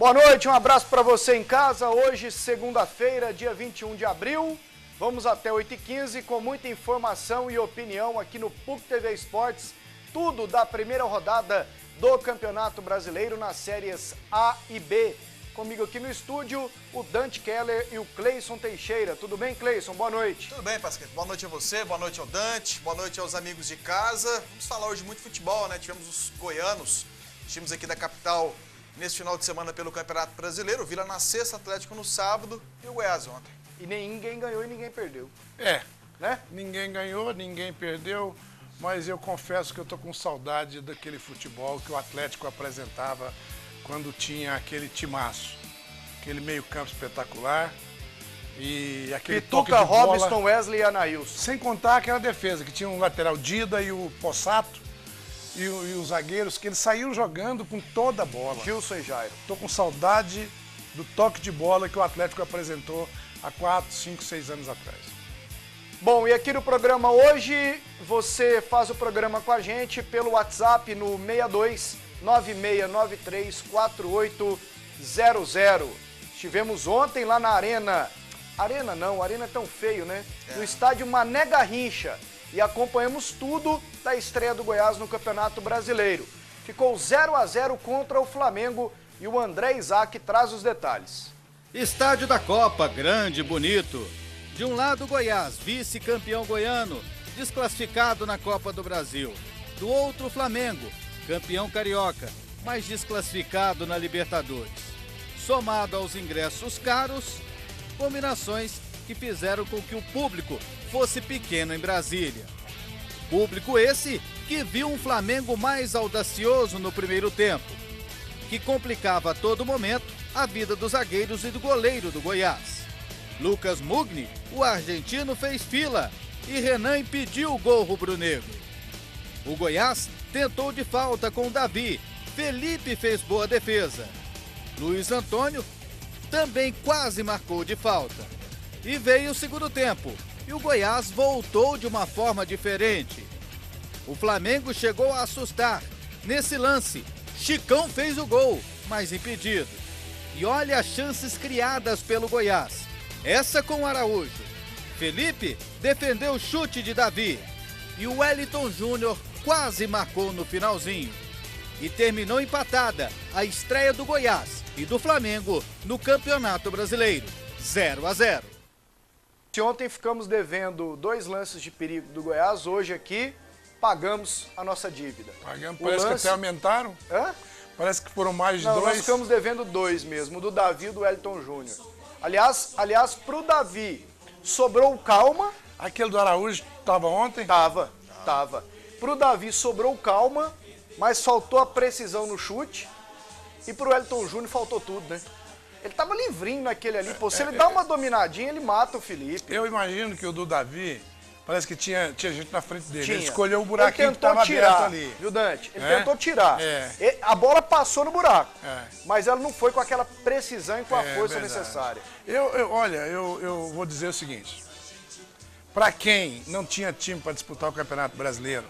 Boa noite, um abraço para você em casa. Hoje, segunda-feira, dia 21 de abril. Vamos até 8h15 com muita informação e opinião aqui no PUC TV Esportes. Tudo da primeira rodada do Campeonato Brasileiro nas séries A e B. Comigo aqui no estúdio, o Dante Keller e o Cleison Teixeira. Tudo bem, Cleison? Boa noite. Tudo bem, Pasquete. Boa noite a você, boa noite ao Dante, boa noite aos amigos de casa. Vamos falar hoje muito futebol, né? Tivemos os goianos, times aqui da capital, nesse final de semana pelo Campeonato Brasileiro. O Vila na sexta, Atlético no sábado e o Goiás ontem. E ninguém ganhou e ninguém perdeu. Né? Ninguém ganhou, ninguém perdeu, mas eu confesso que eu tô com saudade daquele futebol que o Atlético apresentava quando tinha aquele timaço, aquele meio-campo espetacular e aquele toque de Pituca, bola. Robson, Wesley e Anailson. Sem contar aquela defesa, que tinha um lateral Dida e o Possato e os zagueiros, que eles saíram jogando com toda a bola. Gilson e Jairo. Tô com saudade do toque de bola que o Atlético apresentou há 4, 5, 6 anos atrás. Bom, e aqui no programa hoje, você faz o programa com a gente pelo WhatsApp no 62-9693-4800. Estivemos ontem lá na Arena. Arena é tão feio, né? No estádio Mané Garrincha. E acompanhamos tudo da estreia do Goiás no Campeonato Brasileiro. Ficou 0-0 contra o Flamengo e o André Isaac traz os detalhes. Estádio da Copa, grande e bonito. De um lado, Goiás, vice-campeão goiano, desclassificado na Copa do Brasil. Do outro, Flamengo, campeão carioca, mas desclassificado na Libertadores. Somado aos ingressos caros, combinações que fizeram com que o público fosse pequeno em Brasília. Público esse que viu um Flamengo mais audacioso no primeiro tempo, que complicava a todo momento a vida dos zagueiros e do goleiro do Goiás. Lucas Mugni, o argentino, fez fila e Renan impediu o gol rubro-negro. O Goiás tentou de falta com o Davi, Felipe fez boa defesa. Luiz Antônio também quase marcou de falta. E veio o segundo tempo, e o Goiás voltou de uma forma diferente. O Flamengo chegou a assustar. Nesse lance, Chicão fez o gol, mas impedido. E olha as chances criadas pelo Goiás. Essa com o Araújo. Felipe defendeu o chute de Davi. E o Wellington Júnior quase marcou no finalzinho. E terminou empatada a estreia do Goiás e do Flamengo no Campeonato Brasileiro. 0-0. Ontem ficamos devendo 2 lances de perigo do Goiás. Hoje aqui pagamos a nossa dívida. Pagamos, parece que até aumentaram. Hã? Parece que foram mais de Não, 2. nós ficamos devendo 2 mesmo, o do Davi e do Wellington Júnior. Aliás, pro Davi sobrou calma. Aquele do Araújo estava ontem? Tava. Pro Davi sobrou calma, mas faltou a precisão no chute. E pro Wellington Júnior faltou tudo, né? Ele tava livrinho naquele ali. Pô, se ele dá uma dominadinha, ele mata o Felipe. Eu imagino que o do Davi, parece que tinha gente na frente dele. Tinha. Ele escolheu o buraquinho que tentou estava tirar, aberto ali. viu, Dante? Ele É? tentou tirar. É. A bola passou no buraco, É. mas ela não foi com aquela precisão e com a força Verdade. necessária. Eu vou dizer o seguinte. Para quem não tinha time para disputar o Campeonato Brasileiro,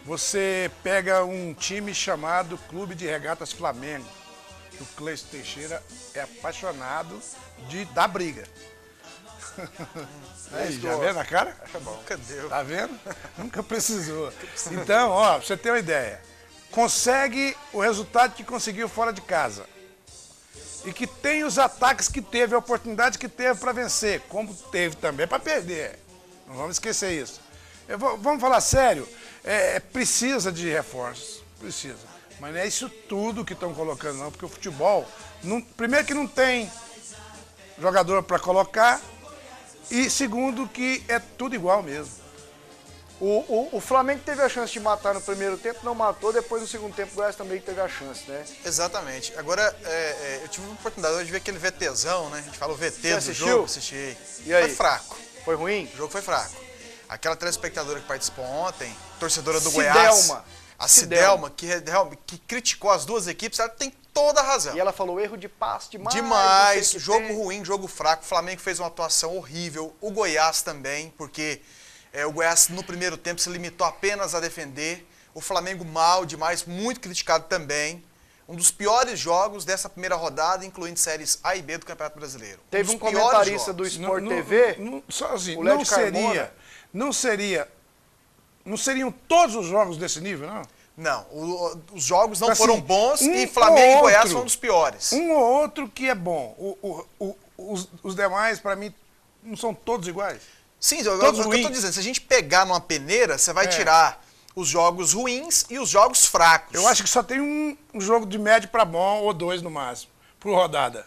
você pega um time chamado Clube de Regatas Flamengo. O Cleison Teixeira é apaixonado da briga. Aí, já vê na cara? Nunca deu. Tá vendo? Nunca precisou. Então, ó, pra você ter uma ideia, consegue o resultado que conseguiu fora de casa. E que tem os ataques que teve, a oportunidade que teve para vencer, como teve também para perder. Não vamos esquecer isso. Vamos falar sério, precisa de reforços, precisa. Mas não é isso tudo que estão colocando, não, porque o futebol, primeiro que não tem jogador para colocar, e segundo que é tudo igual mesmo. O Flamengo teve a chance de matar no primeiro tempo, não matou, depois no segundo tempo o Goiás também teve a chance, né? Exatamente. Agora, eu tive uma oportunidade hoje de ver aquele VTzão, né? A gente fala o VT do assistiu? jogo, assisti. E aí? Foi fraco. Foi ruim? O jogo foi fraco. Aquela telespectadora que participou ontem, torcedora do Cidelma. Goiás, a Cidelma, que criticou as duas equipes, ela tem toda a razão. E ela falou erro de passe demais. Demais, não sei o que jogo tem. ruim, jogo fraco. O Flamengo fez uma atuação horrível. O Goiás também, porque o Goiás no primeiro tempo se limitou apenas a defender. O Flamengo mal demais, muito criticado também. um dos piores jogos dessa primeira rodada, incluindo séries A e B do Campeonato Brasileiro. Teve um comentarista do Sport TV, só assim, o Léo de Carmona. Não seriam todos os jogos desse nível, não? Não, os jogos não Assim, foram bons um e Flamengo e Goiás outro, foram um dos piores. Um ou outro que é bom. Os demais, para mim, não são todos iguais. Sim, todos eu ruins. tô dizendo, se a gente pegar numa peneira, você vai tirar os jogos ruins e os jogos fracos. Eu acho que só tem um jogo de médio para bom, ou 2 no máximo, por rodada.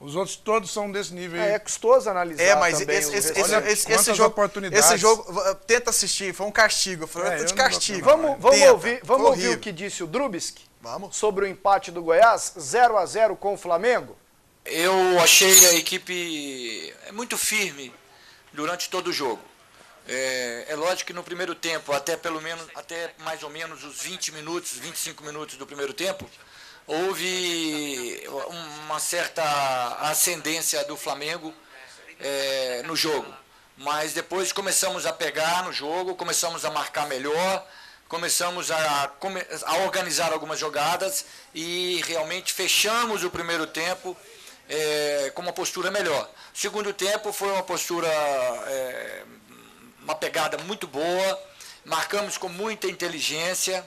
Os outros todos são desse nível aí. É custoso analisar mas também esse jogo, tenta assistir, foi um castigo. Eu te castigo. Vamos ouvir o que disse o Drubsky sobre o empate do Goiás, 0-0 com o Flamengo? Eu achei a equipe muito firme durante todo o jogo. É lógico que no primeiro tempo, até mais ou menos os 20 minutos, 25 minutos do primeiro tempo, houve uma certa ascendência do Flamengo no jogo. Mas depois começamos a pegar no jogo, começamos a marcar melhor, começamos a organizar algumas jogadas e realmente fechamos o primeiro tempo com uma postura melhor. O segundo tempo foi uma postura, uma pegada muito boa, marcamos com muita inteligência.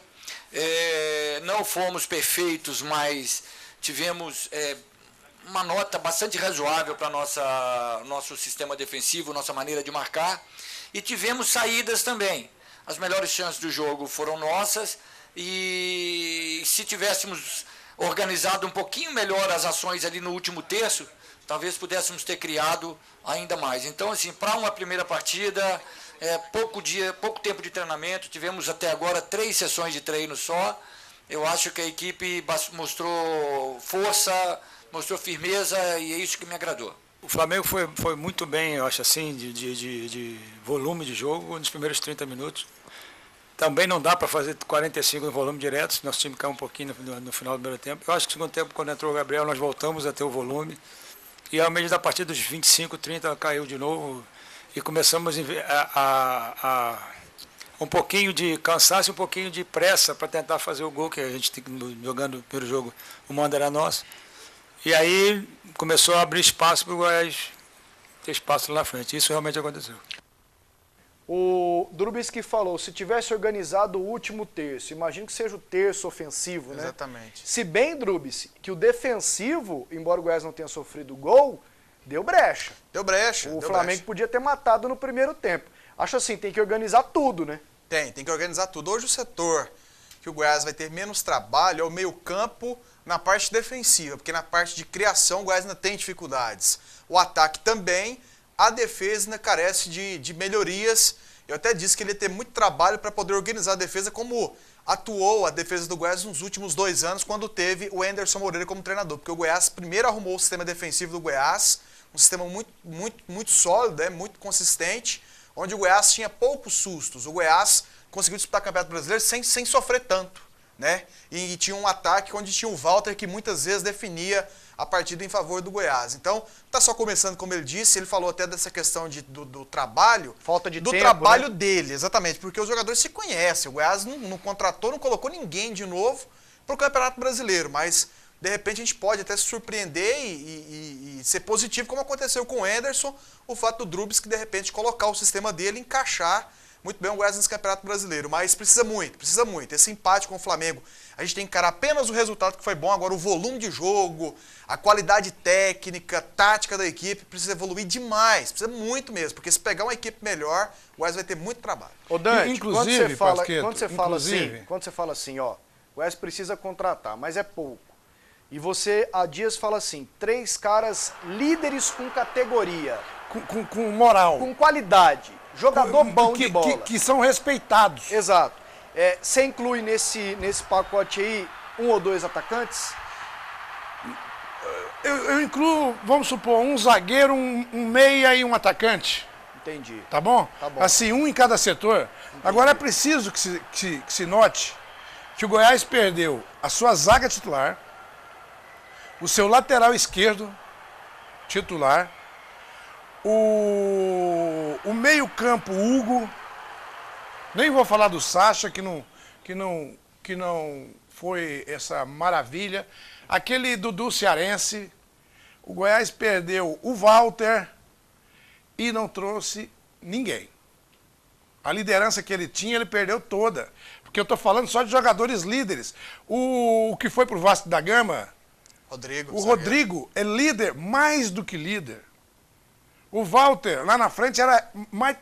Não fomos perfeitos, mas tivemos uma nota bastante razoável para nosso sistema defensivo, nossa maneira de marcar, e tivemos saídas também. As melhores chances do jogo foram nossas, e se tivéssemos organizado um pouquinho melhor as ações ali no último terço, talvez pudéssemos ter criado ainda mais. Então, assim, para uma primeira partida, pouco tempo de treinamento, tivemos até agora 3 sessões de treino só. Eu acho que a equipe mostrou força, mostrou firmeza e é isso que me agradou. O Flamengo foi muito bem, eu acho assim, de volume de jogo nos primeiros 30 minutos. Também não dá para fazer 45 no volume direto, se nosso time caiu um pouquinho no final do primeiro tempo. Eu acho que no segundo tempo, quando entrou o Gabriel, nós voltamos a ter o volume. E ao meio da partida dos 25, 30, caiu de novo. E começamos a um pouquinho de cansaço, um pouquinho de pressa para tentar fazer o gol, que a gente jogando pelo jogo, o mando era nosso. E aí começou a abrir espaço para o Goiás ter espaço lá na frente. Isso realmente aconteceu. O Drubsky falou, se tivesse organizado o último terço, imagino que seja o terço ofensivo, né? Exatamente. Se bem, Drubsky, que o defensivo, embora o Goiás não tenha sofrido gol, deu brecha. Deu brecha. O Flamengo podia ter matado no primeiro tempo. Acho assim, tem que organizar tudo, né? Tem que organizar tudo. Hoje o setor que o Goiás vai ter menos trabalho é o meio-campo na parte defensiva, porque na parte de criação o Goiás ainda tem dificuldades. O ataque também, a defesa ainda carece de melhorias. Eu até disse que ele ia ter muito trabalho para poder organizar a defesa, como atuou a defesa do Goiás nos últimos 2 anos, quando teve o Anderson Moreira como treinador. Porque o Goiás primeiro arrumou o sistema defensivo do Goiás, um sistema muito sólido, muito consistente, onde o Goiás tinha poucos sustos. O Goiás conseguiu disputar o Campeonato Brasileiro sem sofrer tanto, né? E tinha um ataque onde tinha o Walter, que muitas vezes definia a partida em favor do Goiás. Então, tá só começando, como ele disse, ele falou até dessa questão do trabalho. Falta de do tempo, trabalho né? Dele, exatamente, porque os jogadores se conhecem. O Goiás não contratou, não colocou ninguém de novo para o Campeonato Brasileiro, mas de repente a gente pode até se surpreender e ser positivo, como aconteceu com o Anderson, o fato do Drubsky de repente colocar o sistema dele, encaixar muito bem o Goiás nesse Campeonato Brasileiro, mas precisa muito. Esse empate com o Flamengo, a gente tem que encarar apenas o resultado que foi bom, agora o volume de jogo, a qualidade técnica, tática da equipe, precisa evoluir demais, precisa muito mesmo, porque se pegar uma equipe melhor, o Goiás vai ter muito trabalho. Ô Dante, inclusive, quando você fala assim, ó, o Goiás precisa contratar, mas é pouco. E você, há dias, fala assim, 3 caras líderes com categoria. Com moral. Com qualidade. Jogador bom de bola. Que são respeitados. Exato. Você inclui nesse pacote aí 1 ou 2 atacantes? Eu incluo, vamos supor, um zagueiro, um meia e um atacante. Entendi. Tá bom? Tá bom. Assim, um em cada setor. Entendi. Agora é preciso que se note que o Goiás perdeu a sua zaga titular, o seu lateral esquerdo titular, o meio-campo Hugo, nem vou falar do Sacha, que não que não foi essa maravilha. Aquele Dudu cearense, o Goiás perdeu o Walter e não trouxe ninguém. A liderança que ele tinha, ele perdeu toda. Porque eu estou falando só de jogadores líderes. O que foi pro Vasco da Gama, Rodrigo. o Rodrigo é líder mais do que líder. O Walter, lá na frente,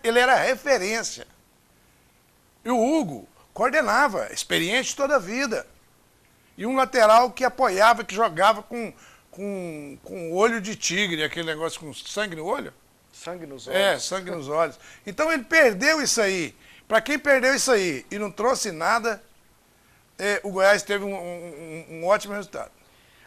ele era referência. E o Hugo coordenava, experiente toda a vida. E um lateral que apoiava, que jogava com olho de tigre, aquele negócio com sangue no olho. Sangue nos olhos. É, sangue nos olhos. Então ele perdeu isso aí. Para quem perdeu isso aí e não trouxe nada, o Goiás teve um ótimo resultado.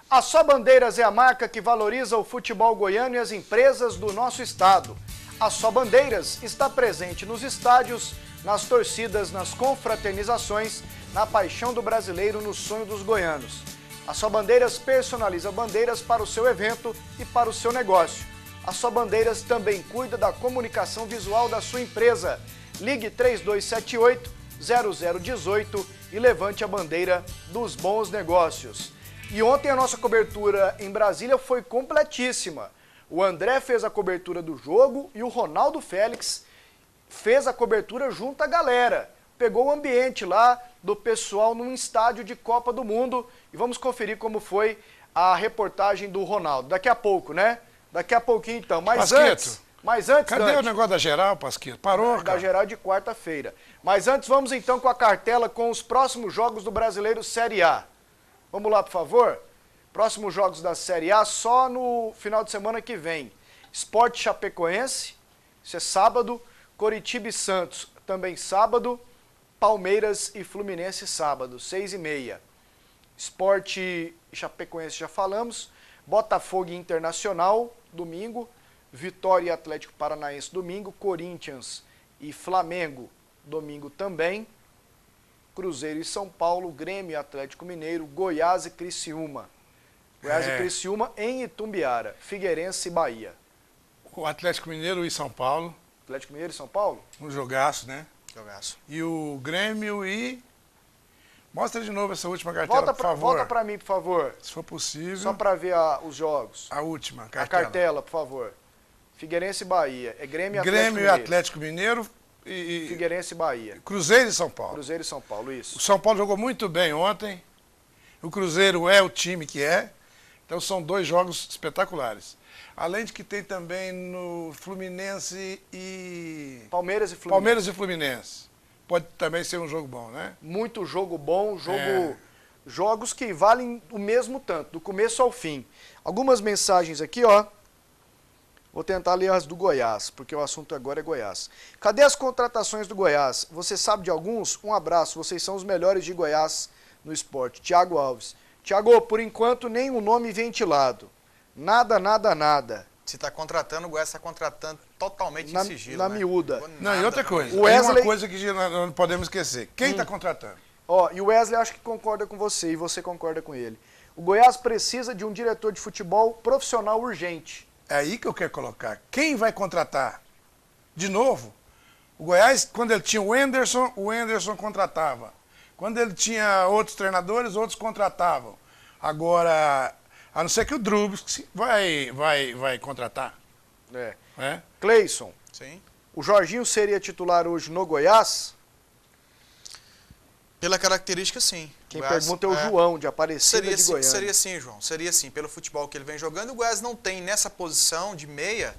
A Só Bandeiras é a marca que valoriza o futebol goiano e as empresas do nosso estado. A Só Bandeiras está presente nos estádios, nas torcidas, nas confraternizações, na paixão do brasileiro, no sonho dos goianos. A Só Bandeiras personaliza bandeiras para o seu evento e para o seu negócio. A Só Bandeiras também cuida da comunicação visual da sua empresa. Ligue 3278-0018 e levante a bandeira dos bons negócios. E ontem a nossa cobertura em Brasília foi completíssima. O André fez a cobertura do jogo e o Ronaldo Félix fez a cobertura junto à galera. Pegou o ambiente lá do pessoal num estádio de Copa do Mundo e vamos conferir como foi a reportagem do Ronaldo. Daqui a pouco, né? Daqui a pouquinho então. Mas antes, cadê Dante? o negócio da geral, Pasquito? Parou, Da cara. geral de quarta-feira. Mas antes, vamos então com a cartela com os próximos jogos do Brasileiro Série A. Vamos lá, por favor? Próximos jogos da Série A só no final de semana que vem. Sport Chapecoense, isso é sábado. Coritiba e Santos, também sábado. Palmeiras e Fluminense, sábado, 6h30. Sport Chapecoense, já falamos. Botafogo e Internacional, domingo. Vitória e Atlético Paranaense, domingo. Corinthians e Flamengo, domingo também. Cruzeiro e São Paulo, Grêmio e Atlético Mineiro, Goiás e Criciúma. Goiás e Criciúma em Itumbiara. Figueirense e Bahia. O Atlético Mineiro e São Paulo. Atlético Mineiro e São Paulo? Um jogaço, né? Jogaço. E o Grêmio e... Mostra de novo essa última cartela, por favor. Volta pra mim, por favor. Se for possível. Só pra ver os jogos. A última A cartela. cartela, por favor. Figueirense e Bahia. É Grêmio e Atlético Grêmio e Mineiro. Atlético Mineiro e Figueirense e Bahia. Cruzeiro e São Paulo. Cruzeiro e São Paulo, O isso. São Paulo jogou muito bem ontem. O Cruzeiro é o time que é. Então são dois jogos espetaculares. Além de que tem também no Fluminense e... Palmeiras e Fluminense. Palmeiras e Fluminense. Pode também ser um jogo bom, né? Muito jogo bom, jogos que valem o mesmo tanto, do começo ao fim. Algumas mensagens aqui, ó. Vou tentar ler as do Goiás, porque o assunto agora é Goiás. Cadê as contratações do Goiás? Você sabe de alguns? Um abraço, vocês são os melhores de Goiás no esporte. Tiago Alves. Tiago, por enquanto, nenhum nome ventilado. Nada, nada, nada. Se está contratando, o Goiás está contratando totalmente em sigilo. Na né? miúda. Não, e outra coisa. O Wesley... Tem uma coisa que nós não podemos esquecer. Quem está contratando? Ó, e o Wesley acho que concorda com você e você concorda com ele. O Goiás precisa de um diretor de futebol profissional urgente. É aí que eu quero colocar. Quem vai contratar? De novo, o Goiás, quando ele tinha o Anderson contratava. Quando ele tinha outros treinadores, outros contratavam. Agora, a não ser que o Drubs vai contratar. É. Cleison, Sim. o Jorginho seria titular hoje no Goiás? Pela característica, sim. Quem Goiás, pergunta é o João, de Aparecida Seria de sim, Goiânia. seria sim, João. Seria sim, pelo futebol que ele vem jogando. E o Goiás não tem nessa posição de meia,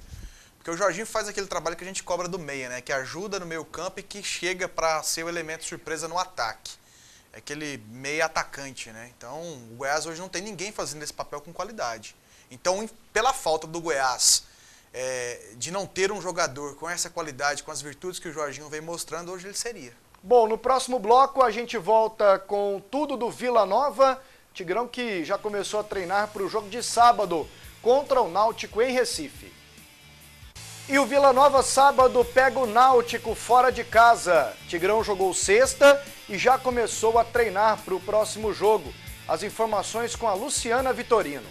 porque o Jorginho faz aquele trabalho que a gente cobra do meia, né? Que ajuda no meio campo e que chega para ser o elemento surpresa no ataque. É aquele meia atacante, né? Então, o Goiás hoje não tem ninguém fazendo esse papel com qualidade. Então, pela falta do Goiás de não ter um jogador com essa qualidade, com as virtudes que o Jorginho vem mostrando, hoje ele seria. Bom, no próximo bloco a gente volta com tudo do Vila Nova. Tigrão que já começou a treinar para o jogo de sábado contra o Náutico em Recife. E o Vila Nova sábado pega o Náutico fora de casa. Tigrão jogou sexta e já começou a treinar para o próximo jogo. As informações com a Luciana Vitorino.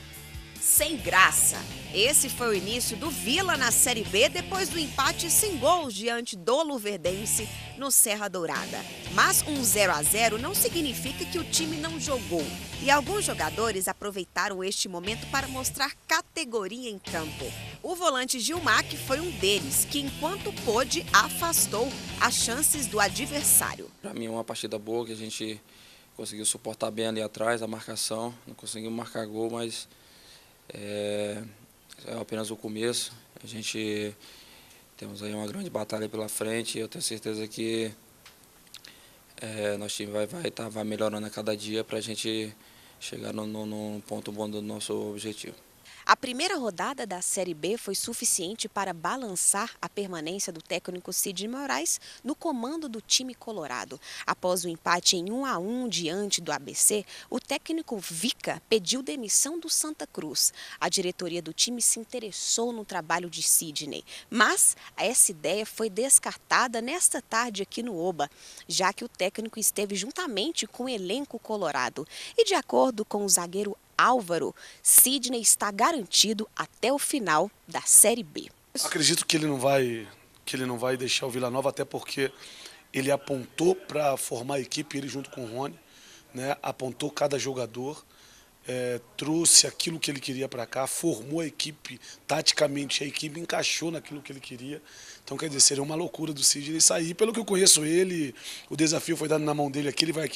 sem graça. Esse foi o início do Vila na Série B depois do empate sem gols diante do Luverdense no Serra Dourada. Mas um 0-0 não significa que o time não jogou. E alguns jogadores aproveitaram este momento para mostrar categoria em campo. O volante Gilmar, que foi um deles, que enquanto pôde afastou as chances do adversário. Para mim é uma partida boa, que a gente conseguiu suportar bem ali atrás a marcação, não conseguimos marcar gol, mas é apenas o começo. A gente temos aí uma grande batalha pela frente e eu tenho certeza que nosso time vai melhorando a cada dia para a gente chegar no ponto bom do nosso objetivo. A primeira rodada da Série B foi suficiente para balançar a permanência do técnico Sidney Moraes no comando do time colorado. Após o empate em 1-1 diante do ABC, o técnico Vica pediu demissão do Santa Cruz. A diretoria do time se interessou no trabalho de Sidney, mas essa ideia foi descartada nesta tarde aqui no Oba, já que o técnico esteve juntamente com o elenco colorado. E de acordo com o zagueiro Álvaro, Sidney está garantido até o final da Série B. Acredito que ele não vai deixar o Vila Nova, até porque ele apontou para formar a equipe, ele junto com o Rony, né? Apontou cada jogador, trouxe aquilo que ele queria para cá, formou a equipe taticamente, a equipe encaixou naquilo que ele queria. Então, quer dizer, seria uma loucura do Sidney sair. Pelo que eu conheço ele, o desafio foi dado na mão dele aqui, ele vai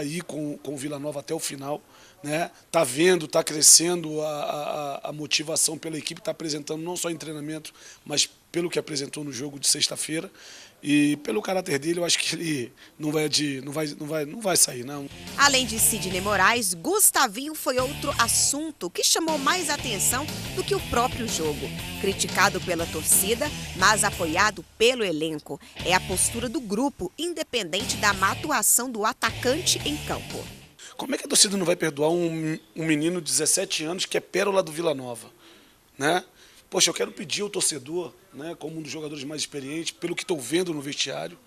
ir com o Vila Nova até o final, né? Tá vendo, tá crescendo a motivação pela equipe, está apresentando não só em treinamento, mas pelo que apresentou no jogo de sexta-feira. E pelo caráter dele, eu acho que ele não vai sair, não. Além de Sidney Moraes, Gustavinho foi outro assunto que chamou mais atenção do que o próprio jogo. Criticado pela torcida, mas apoiado pelo elenco. É a postura do grupo, independente da má atuação do atacante em campo. Como é que a torcida não vai perdoar um menino de 17 anos que é pérola do Vila Nova, né? Poxa, eu quero pedir ao torcedor, né, como um dos jogadores mais experientes, pelo que estou vendo no vestiário,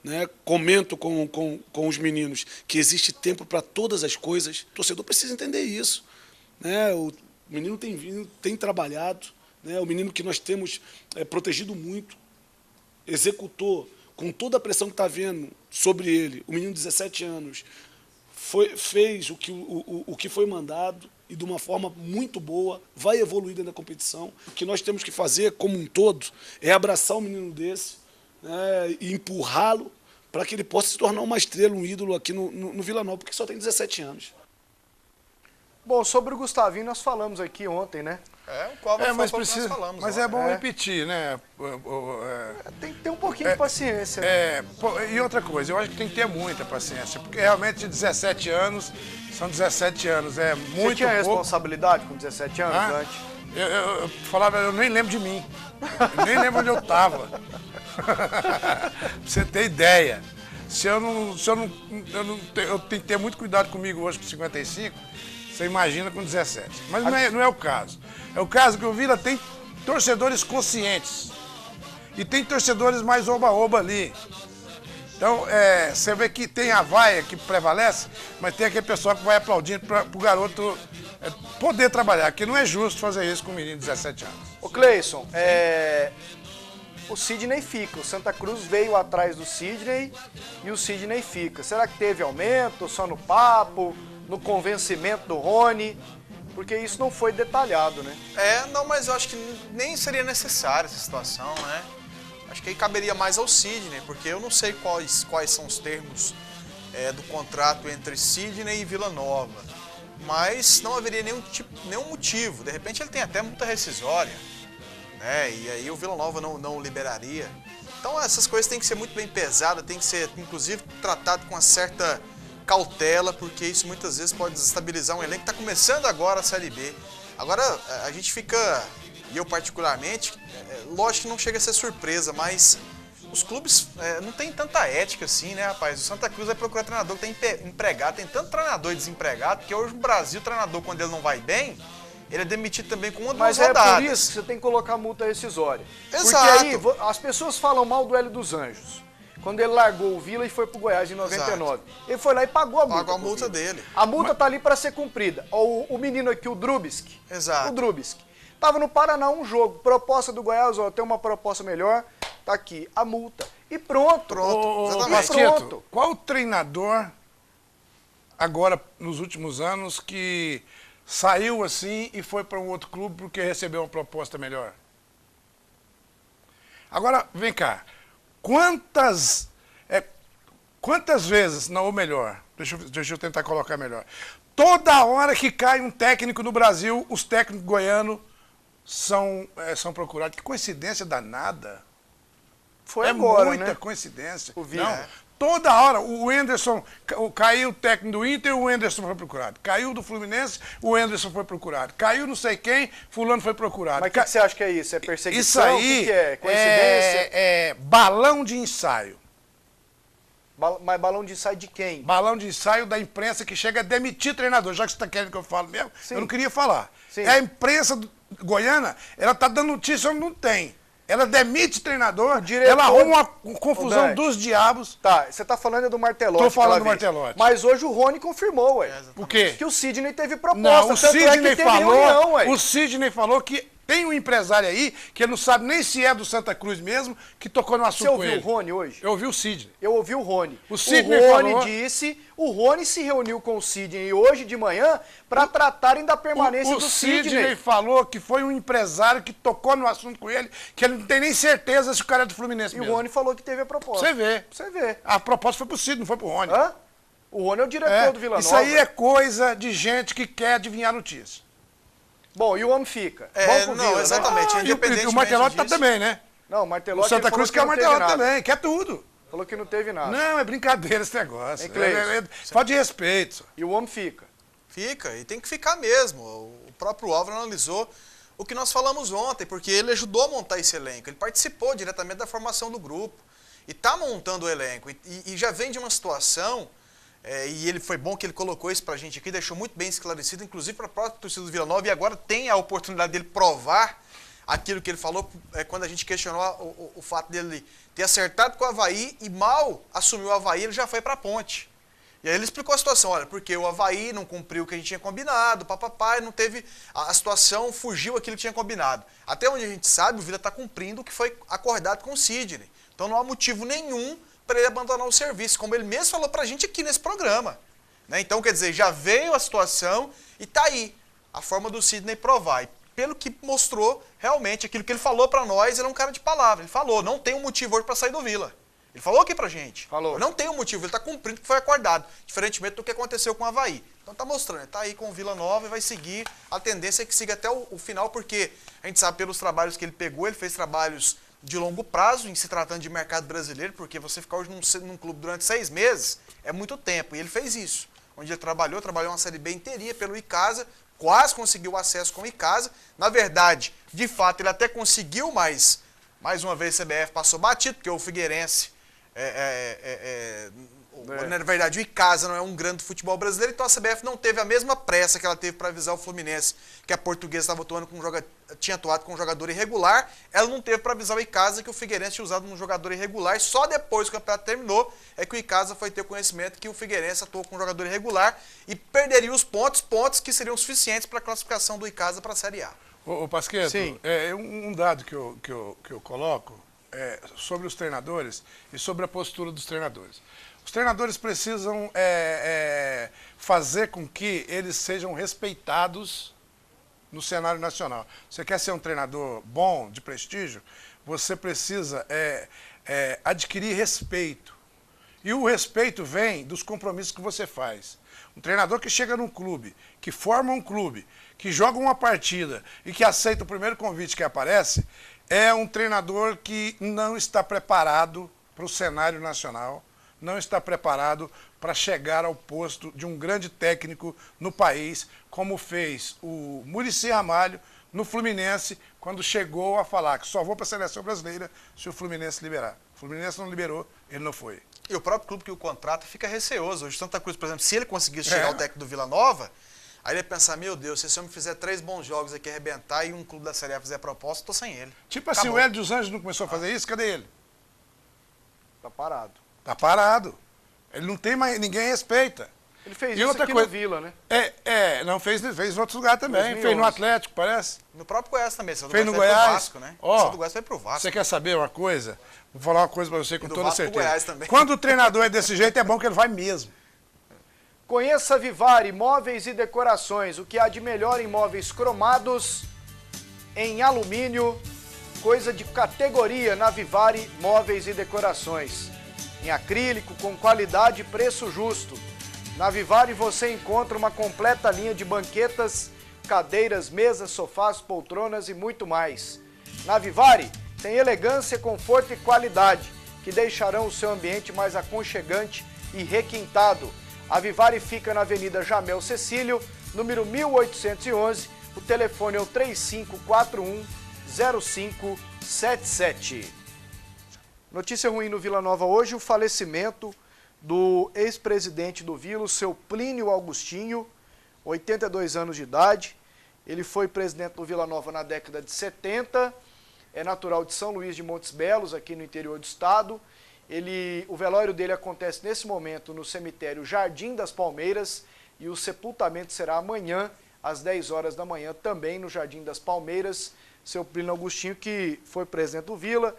né, comento com os meninos que existe tempo para todas as coisas. O torcedor precisa entender isso, né? O menino tem vindo, tem trabalhado, né? O menino que nós temos protegido muito, executou com toda a pressão que está vendo sobre ele. O menino de 17 anos fez o que foi mandado, e de uma forma muito boa, vai evoluir dentro da competição. O que nós temos que fazer, como um todo, é abraçar um menino desse, né, e empurrá-lo para que ele possa se tornar uma estrela, um ídolo aqui no Vila Nova, porque só tem 17 anos. Bom, sobre o Gustavinho nós falamos aqui ontem, né? Mas precisa, nós falamos, mas é bom repetir, né? Tem que ter um pouquinho de paciência. Né? E outra coisa, eu acho que tem que ter muita paciência, porque realmente 17 anos, são 17 anos, é muito pouco. Você tinha responsabilidade com 17 anos, Dante? Eu falava, eu nem lembro de mim, eu nem lembro onde eu estava. Pra você ter ideia, eu tenho que ter muito cuidado comigo hoje com 55, você imagina com 17. Mas não é o caso. É o caso que o Vila tem torcedores conscientes. E tem torcedores mais oba-oba ali. Então, você vê que tem a vaia que prevalece, mas tem aquele pessoal que vai aplaudindo para o garoto poder trabalhar, que não é justo fazer isso com um menino de 17 anos. Ô Cleison, o Sidney fica. O Santa Cruz veio atrás do Sidney e o Sidney fica. Será que teve aumento, só no papo, no convencimento do Rony? Porque isso não foi detalhado, né? Não, mas eu acho que nem seria necessária essa situação, né? Acho que aí caberia mais ao Sidney, porque eu não sei quais são os termos do contrato entre Sidney e Vila Nova. Mas não haveria nenhum motivo. De repente ele tem até multa rescisória, né? E aí o Vila Nova não liberaria. Então essas coisas têm que ser muito bem pesadas, tem que ser, inclusive, tratado com uma certa cautela, porque isso muitas vezes pode desestabilizar um elenco que está começando agora a Série B. Agora, a gente fica, e eu particularmente, lógico que não chega a ser surpresa, mas os clubes não têm tanta ética assim, né, rapaz? O Santa Cruz vai procurar treinador que tem empregado, tem tanto treinador desempregado, que hoje no Brasil, o treinador, quando ele não vai bem, ele é demitido também com uma ou duas rodadas. Mas é por isso que você tem que colocar multa rescisória. Exato. Porque aí as pessoas falam mal do Hélio dos Anjos. quando ele largou o Vila e foi pro Goiás em 99. Exato. Ele foi lá e pagou a multa. Pagou a multa dele. A multa tá ali para ser cumprida. O menino aqui, o Drubsky. Exato. O Drubsky. Tava no Paraná um jogo. Proposta do Goiás, ó, tem uma proposta melhor. Tá aqui, a multa. E pronto. Pronto. Pasquetto, qual o treinador, agora, nos últimos anos, que saiu assim e foi para um outro clube porque recebeu uma proposta melhor? Agora, vem cá. Quantas vezes, não, ou melhor, deixa eu tentar colocar melhor. Toda hora que cai um técnico no Brasil, os técnicos goianos são procurados. Que coincidência danada. Foi agora, muita né? coincidência. Não, toda hora, o Anderson, caiu o técnico do Inter, o Anderson foi procurado. Caiu do Fluminense, o Anderson foi procurado. Caiu não sei quem, fulano foi procurado. Mas o que você acha que é isso? É perseguição? Isso aí o que é? Coincidência? É balão de ensaio. Mas balão de ensaio de quem? Balão de ensaio da imprensa que chega a demitir treinador. Já que você está querendo que eu fale mesmo, Sim. eu não queria falar. Sim. A imprensa goiana, ela está dando notícia onde não tem. Ela demite treinador, ela arruma uma confusão dos diabos. Tá, você tá falando do Martelotti. Tô falando do Martelotti. Mas hoje o Rony confirmou, ué. O quê? Que o Sidney teve proposta. Não, o Sidney falou. O Sidney falou que tem um empresário aí, que ele não sabe nem se é do Santa Cruz mesmo, que tocou no assunto com ele. Você ouviu o Rony hoje? Eu ouvi o Sidney. Eu ouvi o Rony. O Sidney falou... O Rony se reuniu com o Sidney hoje de manhã para tratarem da permanência do Sidney. O Sidney falou que foi um empresário que tocou no assunto com ele, que ele não tem nem certeza se o cara é do Fluminense mesmo. E o Rony falou que teve a proposta. Você vê. Você vê. A proposta foi pro Sidney, não foi pro Rony. Hã? O Rony é o diretor do Vila Nova. Isso aí é coisa de gente que quer adivinhar notícia. Bom, e o homem fica. Não, Vila, exatamente. Né? E o Martelotti tá também, né? Não, o Martelotti... O Santa Cruz quer o Martelotti também, quer tudo. Falou que não teve nada. Não, é brincadeira esse negócio. Falta de respeito. Só. E o homem fica. Fica, e tem que ficar mesmo. O próprio Álvaro analisou o que nós falamos ontem, porque ele ajudou a montar esse elenco. Ele participou diretamente da formação do grupo. E está montando o elenco. E já vem de uma situação, e ele foi bom que ele colocou isso pra gente aqui, deixou muito bem esclarecido, inclusive para a própria torcida do Vila Nova, e agora tem a oportunidade dele provar aquilo que ele falou quando a gente questionou o fato dele ter acertado com o Avaí e mal assumiu o Avaí, ele já foi para a Ponte. E aí ele explicou a situação, olha, porque o Avaí não cumpriu o que a gente tinha combinado, papai, não teve, a situação fugiu aquilo que tinha combinado. Até onde a gente sabe, o Vila está cumprindo o que foi acordado com o Sidney. Então não há motivo nenhum para ele abandonar o serviço, como ele mesmo falou para a gente aqui nesse programa. Né? Então, quer dizer, já veio a situação e está aí a forma do Sidney provar. Pelo que mostrou, realmente, aquilo que ele falou para nós, ele é um cara de palavra. Ele falou, não tem um motivo hoje para sair do Vila. Ele falou aqui pra gente. Falou. Não tem um motivo, ele está cumprindo o que foi acordado, diferentemente do que aconteceu com o Avaí. Então tá mostrando, ele tá aí com o Vila Nova e vai seguir, a tendência é que siga até o final, porque a gente sabe pelos trabalhos que ele pegou, ele fez trabalhos de longo prazo, em se tratando de mercado brasileiro, porque você ficar hoje num clube durante 6 meses é muito tempo, e ele fez isso. Onde ele trabalhou uma Série B inteirinha pelo Icasa, quase conseguiu acesso com o Icasa. Na verdade, de fato, ele até conseguiu, mas mais uma vez a CBF passou batido, porque o Figueirense, na verdade, o Icasa não é um grande futebol brasileiro, então a CBF não teve a mesma pressa que ela teve para avisar o Fluminense que a Portuguesa estava atuando tinha atuado com um jogador irregular. Ela não teve para avisar o Icasa que o Figueirense tinha usado um jogador irregular. Só depois que o campeonato terminou é que o Icasa foi ter conhecimento que o Figueirense atuou com um jogador irregular e perderia os pontos que seriam suficientes para a classificação do Icasa para a Série A. Ô Pasquetto, um dado que eu coloco sobre os treinadores e sobre a postura dos treinadores. Os treinadores precisam fazer com que eles sejam respeitados no cenário nacional. Você quer ser um treinador bom, de prestígio, você precisa adquirir respeito. E o respeito vem dos compromissos que você faz. Um treinador que chega num clube, que forma um clube, que joga uma partida e que aceita o primeiro convite que aparece, é um treinador que não está preparado para o cenário nacional, não está preparado para chegar ao posto de um grande técnico no país, como fez o Muricy Ramalho no Fluminense, quando chegou a falar que só vou para a seleção brasileira se o Fluminense liberar. O Fluminense não liberou, ele não foi. E o próprio clube que o contrata fica receoso. Hoje, Santa Cruz, por exemplo, se ele conseguisse chegar ao técnico do Vila Nova, aí ele ia pensar, meu Deus, se esse homem fizer 3 bons jogos aqui, arrebentar, e um clube da Série A fizer proposta, eu tô sem ele. Tipo assim, o Hélio dos Anjos não começou a fazer isso? Cadê ele? Tá parado. Tá parado. Ele não tem mais, ninguém respeita. Ele fez E isso outra aqui coisa, no Vila, né? Não fez em outros lugares também. 2011. Fez no Atlético, parece. No próprio Goiás também. Fez no Foi Goiás. pro Vasco, né? Ó, do Goiás foi pro Vasco. Você quer saber uma coisa? Vou falar uma coisa pra você com do toda Vasco pro certeza. Goiás também. Quando o treinador é desse jeito, é bom que ele vai mesmo. Conheça a Vivari Móveis e Decorações, o que há de melhor em móveis cromados, em alumínio, coisa de categoria na Vivari Móveis e Decorações. Em acrílico, com qualidade e preço justo. Na Vivari você encontra uma completa linha de banquetas, cadeiras, mesas, sofás, poltronas e muito mais. Na Vivari tem elegância, conforto e qualidade, que deixarão o seu ambiente mais aconchegante e requintado. A Vivari fica na Avenida Jamel Cecílio, número 1811, o telefone é o 3541-0577. Notícia ruim no Vila Nova hoje, o falecimento do ex-presidente do Vila, o seu Plínio Augustinho, 82 anos de idade. Ele foi presidente do Vila Nova na década de 70, é natural de São Luís de Montes Belos, aqui no interior do estado. O velório dele acontece nesse momento no cemitério Jardim das Palmeiras e o sepultamento será amanhã, às 10 horas da manhã, também no Jardim das Palmeiras. Seu Plínio Augustinho, que foi presidente do Vila.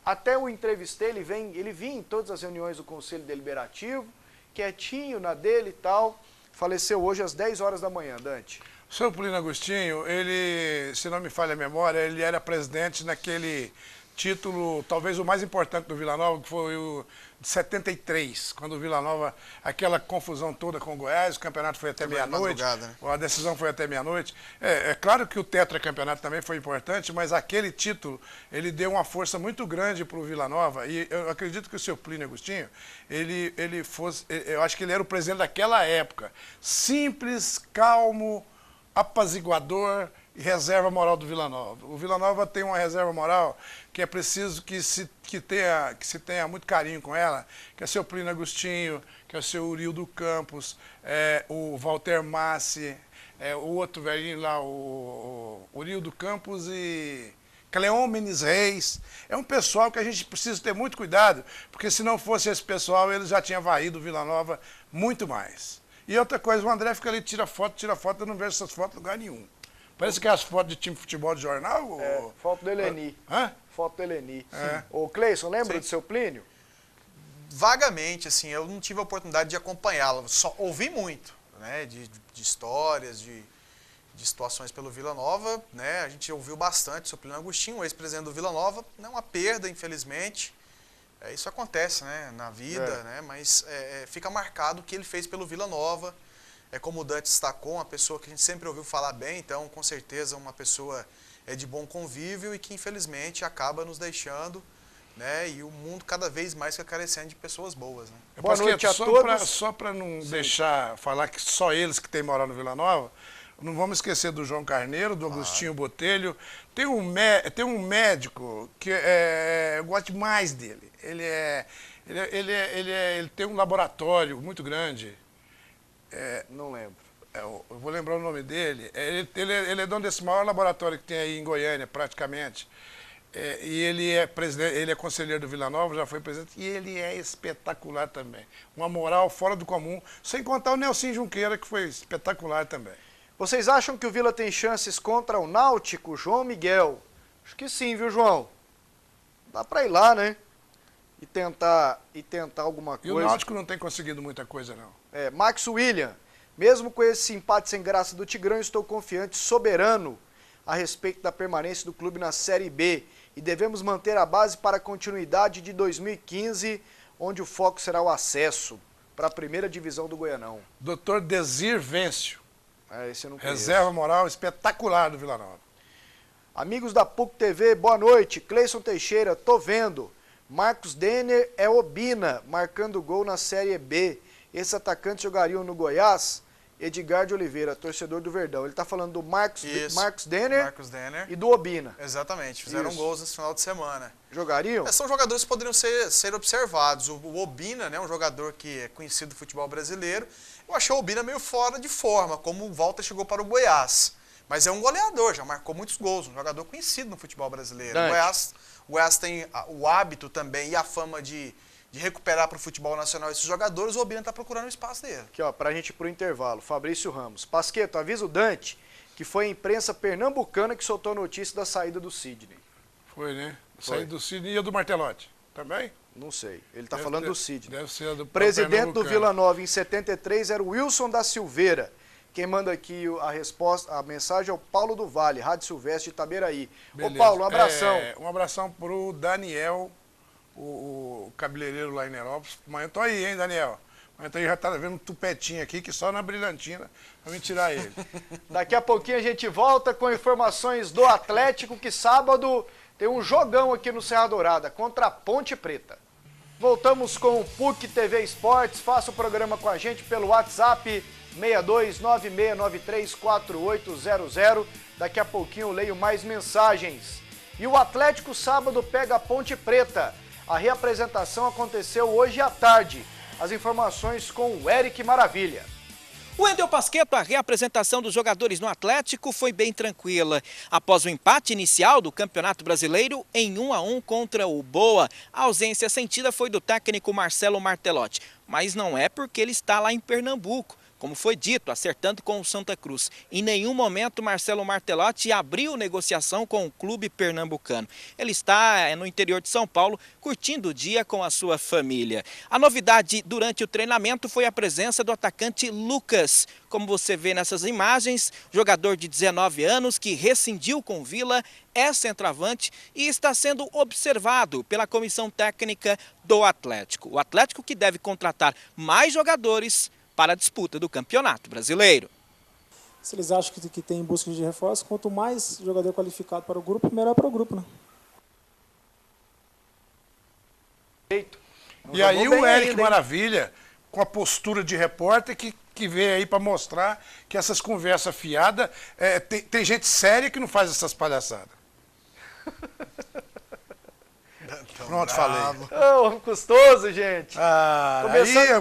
Até o entrevistei, ele vinha em todas as reuniões do Conselho Deliberativo, quietinho na dele e tal. Faleceu hoje às 10 horas da manhã, Dante. O seu Plínio Augustinho, ele, se não me falha a memória, ele era presidente naquele título, talvez o mais importante do Vila Nova, que foi o de 73, quando o Vila Nova, aquela confusão toda com o Goiás, o campeonato foi até meia-noite, né? A decisão foi até meia-noite. É claro que o tetracampeonato também foi importante, mas aquele título, ele deu uma força muito grande para o Vila Nova, e eu acredito que o seu Plínio Augustinho, eu acho que ele era o presidente daquela época, simples, calmo, apaziguador e reserva moral do Vila Nova. O Vila Nova tem uma reserva moral que é preciso que se tenha muito carinho com ela, que é o seu Plínio Augustinho, que é o seu Urildo Campos, o Walter Massi, o outro velhinho lá, o Urildo Campos e Cleômenes Reis. É um pessoal que a gente precisa ter muito cuidado, porque se não fosse esse pessoal, ele já tinha varrido o Vila Nova muito mais. E outra coisa, o André fica ali, tira foto, eu não vejo essas fotos em lugar nenhum. Parece que é as fotos de time de futebol de jornal? Foto do Eleni. Hã? Foto do Eleni. Ô, Cleison, lembra do seu Plínio? Vagamente, assim, eu não tive a oportunidade de acompanhá-la, só ouvi muito, né, de histórias, de situações pelo Vila Nova, né, a gente ouviu bastante sobre o Plínio Augustinho, o ex-presidente do Vila Nova, é uma perda, infelizmente, isso acontece, né, na vida, né, mas fica marcado o que ele fez pelo Vila Nova. Como o Dante destacou, uma pessoa que a gente sempre ouviu falar bem, então com certeza uma pessoa de bom convívio e que infelizmente acaba nos deixando, né? E o mundo cada vez mais fica carecendo de pessoas boas, né? Boa noite a todos. Só para não deixar falar que só eles que têm moral no Vila Nova, não vamos esquecer do João Carneiro, do Agostinho Botelho. Tem um médico que eu gosto demais dele. Ele tem um laboratório muito grande. Não lembro. Eu vou lembrar o nome dele. Ele é dono desse maior laboratório que tem aí em Goiânia, praticamente. E ele é presidente, ele é conselheiro do Vila Nova, já foi presidente, e ele é espetacular também. Uma moral fora do comum, sem contar o Nelson Junqueira, que foi espetacular também. Vocês acham que o Vila tem chances contra o Náutico, João Miguel? Acho que sim, viu, João? Dá pra ir lá, né? E tentar alguma coisa. E o Náutico não tem conseguido muita coisa, não. Max William, mesmo com esse empate sem graça do Tigrão, estou confiante, soberano, a respeito da permanência do clube na Série B. E devemos manter a base para a continuidade de 2015, onde o foco será o acesso para a primeira divisão do Goianão. Dr. Desir Vêncio. Esse eu não conheço. Reserva moral espetacular do Vila Nova. Amigos da PUC TV, boa noite. Cleison Teixeira, tô vendo. Marcos Denner é Obina, marcando gol na Série B. Esses atacantes jogariam no Goiás? Edgar de Oliveira, torcedor do Verdão. Ele está falando do Marcos Denner e do Obina. Exatamente, fizeram gols nesse final de semana. Jogariam? São jogadores que poderiam ser observados. O Obina, né, um jogador que é conhecido do futebol brasileiro, eu achei o Obina meio fora de forma, como o Walter chegou para o Goiás. Mas é um goleador, já marcou muitos gols, um jogador conhecido no futebol brasileiro. O Goiás tem o hábito também e a fama de recuperar para o futebol nacional esses jogadores, o Obina está procurando o espaço dele. Aqui, ó, pra gente ir pro intervalo, Fabrício Ramos. Pasqueto, avisa o Dante que foi a imprensa pernambucana que soltou a notícia da saída do Sidney. Foi, né? Foi. Saída do Sidney e a do Martelotti. Também? Não sei. Ele tá falando do Sidney. Deve ser a do Presidente do pernambucano. Vila Nova em 73 era o Wilson da Silveira. Quem manda aqui a mensagem é o Paulo do Vale, Rádio Silvestre de Itaberaí. Beleza. Ô Paulo, um abração. Um abração pro Daniel, o cabeleireiro lá em Nerópolis. Amanhã eu tô aí, hein, Daniel? Amanhã eu já tá vendo um tupetinho aqui, que só na brilhantina pra me tirar ele. Daqui a pouquinho a gente volta com informações do Atlético, que sábado tem um jogão aqui no Serra Dourada contra a Ponte Preta. Voltamos com o PUC TV Esportes. Faça o programa com a gente pelo WhatsApp 6296934800. Daqui a pouquinho eu leio mais mensagens. E o Atlético sábado pega a Ponte Preta. A reapresentação aconteceu hoje à tarde. As informações com o Eric Maravilha. Wendel Pasqueto, a reapresentação dos jogadores no Atlético foi bem tranquila. Após o empate inicial do Campeonato Brasileiro em 1-1 contra o Boa, a ausência sentida foi do técnico Marcelo Martelotti. Mas não é porque ele está lá em Pernambuco, como foi dito, acertando com o Santa Cruz. Em nenhum momento Marcelo Martelotti abriu negociação com o clube pernambucano. Ele está no interior de São Paulo, curtindo o dia com a sua família. A novidade durante o treinamento foi a presença do atacante Lucas. Como você vê nessas imagens, jogador de 19 anos que rescindiu com o Vila, é centroavante e está sendo observado pela comissão técnica do Atlético. O Atlético que deve contratar mais jogadores para a disputa do Campeonato Brasileiro. Se eles acham que tem em busca de reforço, quanto mais jogador qualificado para o grupo, melhor para o grupo, né? E aí o Eric Maravilha, com a postura de repórter, que veio aí para mostrar que essas conversas fiadas, tem gente séria que não faz essas palhaçadas. Pronto, falei. Ô, custoso, gente.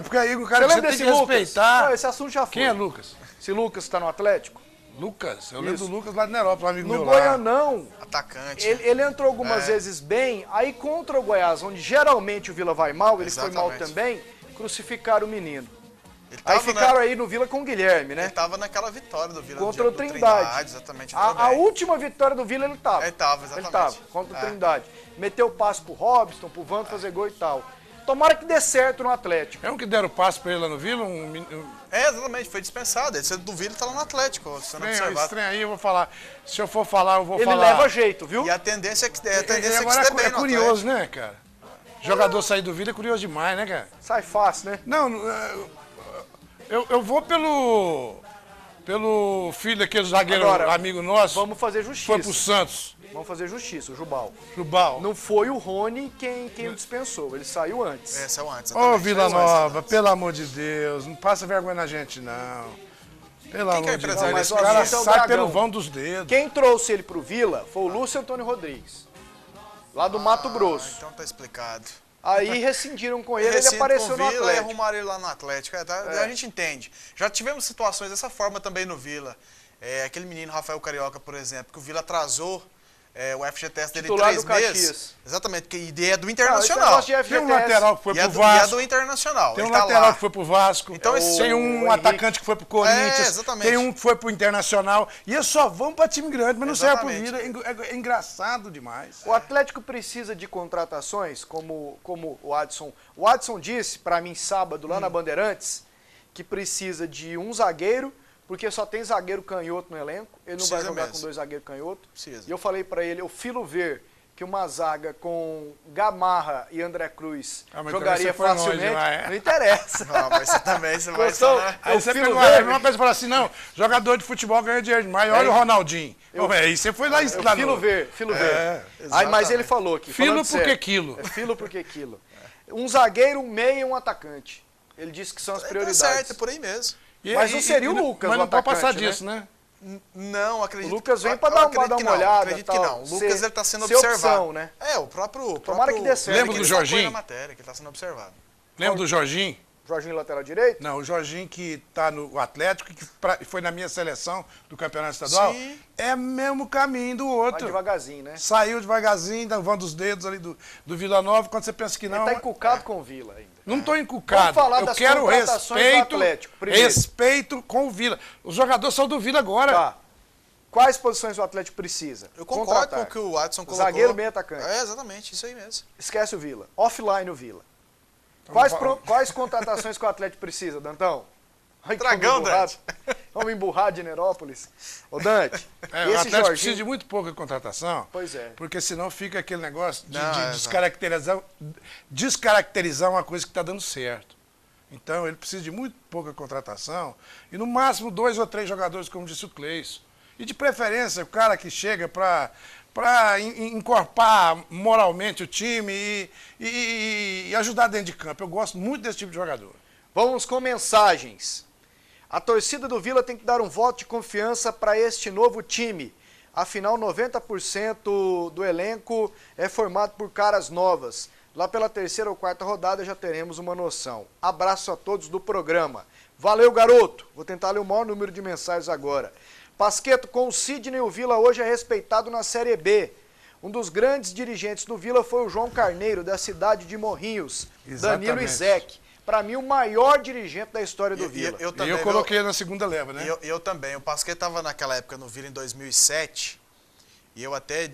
Porque aí o cara tem que respeitar. Não, esse assunto já foi. Quem é Lucas? Se Lucas está no Atlético? Lucas? Eu lembro do Lucas lá de Nerópolis, um amigo meu No lá. Goianão. Atacante. Ele entrou algumas vezes bem, aí contra o Goiás, onde geralmente o Vila vai mal, ele foi mal também, crucificaram o menino. Aí ficaram aí no Vila com o Guilherme, né? Ele tava naquela vitória do Vila contra o Trindade. Exatamente. A última vitória do Vila ele tava. Ele tava, exatamente. Ele tava, contra o Trindade. Meteu o passe pro Robson, pro Vando fazer gol e tal. Tomara que dê certo no Atlético. É um que deram passe pra ele lá no Vila? Exatamente, foi dispensado. Esse do Vila tá lá no Atlético. Estranho aí, eu vou falar. Se eu for falar, eu vou falar. Ele leva jeito, viu? E a tendência é que é curioso, né, cara? Jogador sair do Vila é curioso demais, né, cara? Sai fácil, né? Não, eu vou pelo filho daquele zagueiro amigo nosso. Vamos fazer justiça. Foi pro Santos. Vamos fazer justiça, o Jubal. Não foi o Rony quem o dispensou, ele saiu antes. Saiu antes. Ô, Vila Nova, pelo amor de Deus, não passa vergonha na gente, não. Pelo amor de Deus, esse cara sai pelo vão dos dedos. Quem trouxe ele pro Vila foi o Lúcio Antônio Rodrigues, lá do Mato Grosso. Então tá explicado. Aí rescindiram com ele, ele apareceu no Atlético. E arrumaram ele lá no Atlético. A gente entende. Já tivemos situações dessa forma também no Vila. Aquele menino, Rafael Carioca, por exemplo, que o Vila atrasou o FGTS dele em 3 meses. Exatamente, que ideia é do Internacional. Tem um lateral que foi pro Vasco. E é do Internacional. Tem um lateral que foi pro Vasco. Então, tem um atacante que foi pro Corinthians. Tem um que foi pro Internacional. E eles só vão pra time grande, mas não serve pro Vila. É engraçado demais. O Atlético precisa de contratações, como o Adson. O Adson disse pra mim sábado lá na Bandeirantes que precisa de um zagueiro, porque só tem zagueiro canhoto no elenco, ele não vai jogar com 2 zagueiros canhotos. E eu falei pra ele, eu filo ver que uma zaga com Gamarra e André Cruz jogaria facilmente. Não interessa. Não, mas você também, você vai Aí você pegou a mesma coisa e falou assim, não, jogador de futebol ganha dinheiro demais, olha o Ronaldinho. Aí você foi lá e filo ver. Aí, mas ele falou aqui. Filo porque quilo. Filo porque quilo. Um zagueiro, um meia e um atacante. Ele disse que são as prioridades. Tá certo, é por aí mesmo. Mas não seria o Lucas, mas não pode passar né? disso, né? Não, acredito. O Lucas vem para dar uma olhada. Acredito que não. O Lucas ele está sendo observado. Opção, né? O próprio. Tomara que dê certo. Lembra do Jorginho? Matéria, que ele está sendo observado. Lembra do Jorginho? Jorginho, lateral direito? Não, o Jorginho que tá no Atlético, que foi na minha seleção do Campeonato Estadual, Sim. é mesmo caminho do Vai outro. devagarzinho, né? Saiu devagarzinho, davando os dedos ali do Vila Nova, quando você pensa que não... Ele tá encucado com o Vila ainda. Não estou encucado. Vamos falar eu das quero contratações respeito, do Atlético, primeiro. respeito com o Vila. Os jogadores são do Vila agora. Tá. Quais posições o Atlético precisa? Eu concordo com o que o Adson colocou. Zagueiro, meio atacante. É, exatamente, isso aí mesmo. Esquece o Vila. Offline o Vila. Então, Quais contratações que o Atlético precisa, Dantão? Ai, que Dragão, homem emburrado. Dante. Vamos emburrar de Nerópolis. Ô, Dante, O esse Atlético Jorginho... precisa de muito pouca contratação. Pois é. Porque senão fica aquele negócio de Não, descaracterizar uma coisa que está dando certo. Então ele precisa de muito pouca contratação e no máximo 2 ou 3 jogadores, como disse o Cleison. E de preferência o cara que chega para encorpar moralmente o time e ajudar dentro de campo. Eu gosto muito desse tipo de jogador. Vamos com mensagens. A torcida do Vila tem que dar um voto de confiança para este novo time. Afinal, 90% do elenco é formado por caras novas. Lá pela 3ª ou 4ª rodada já teremos uma noção. Abraço a todos do programa. Valeu, garoto. Vou tentar ler o maior número de mensagens agora. Pasqueto, com o Sidney, o Vila hoje é respeitado na Série B. Um dos grandes dirigentes do Vila foi o João Carneiro, da cidade de Morrinhos. Exatamente. Danilo Izek. Para mim, o maior dirigente da história do Vila. Eu também, eu coloquei ele na segunda leva, né? Eu também. O Pasquet estava naquela época no Vila em 2007 e eu até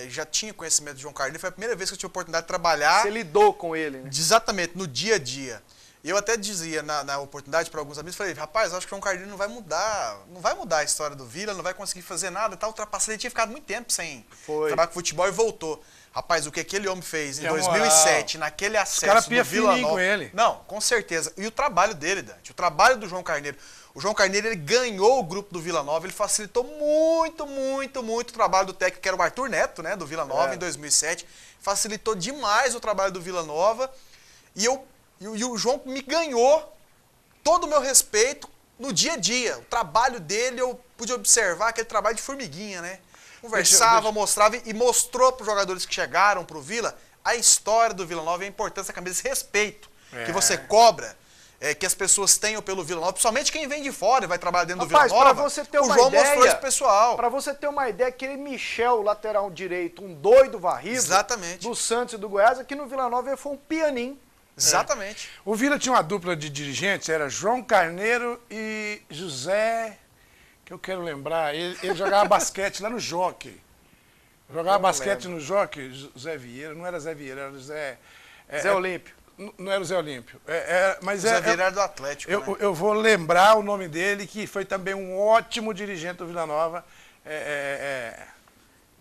já tinha conhecimento de João Carneiro. Foi a primeira vez que eu tive a oportunidade de trabalhar. Você lidou com ele, né? Exatamente, no dia a dia. E eu até dizia na oportunidade para alguns amigos, falei, rapaz, acho que o João Carneiro não vai mudar a história do Vila, não vai conseguir fazer nada, tá ultrapassado. Ele tinha ficado muito tempo sem trabalhar com futebol e voltou. Rapaz, o que aquele homem fez em 2007, naquele acesso do Vila Nova... com ele. Não, com certeza. E o trabalho dele, Dante, o trabalho do João Carneiro. O João Carneiro, ele ganhou o grupo do Vila Nova, ele facilitou muito o trabalho do técnico, que era o Arthur Neto, né, do Vila Nova, em 2007. Facilitou demais o trabalho do Vila Nova. E o João me ganhou todo o meu respeito no dia a dia. O trabalho dele, eu pude observar aquele trabalho de formiguinha, né? Conversava, mostrava e mostrou para os jogadores que chegaram para o Vila a história do Vila Nova e a importância da camisa, esse respeito que você cobra, que as pessoas tenham pelo Vila Nova, principalmente quem vem de fora e vai trabalhar dentro do Vila Nova. Você ter o uma João ideia, mostrou esse pessoal. Para você ter uma ideia, aquele Michel, lateral direito, um doido varrido, exatamente, do Santos e do Goiás, aqui no Vila Nova ele foi um pianinho. Exatamente. O Vila tinha uma dupla de dirigentes, era João Carneiro e José, que eu quero lembrar, ele jogava basquete lá no Jockey. Jogava basquete no Jockey, Zé Vieira, não era Zé Vieira, era Zé... Zé Olímpio. Não era o Zé Olímpio. Mas Zé Vieira era do Atlético, eu vou lembrar o nome dele, que foi também um ótimo dirigente do Vila Nova,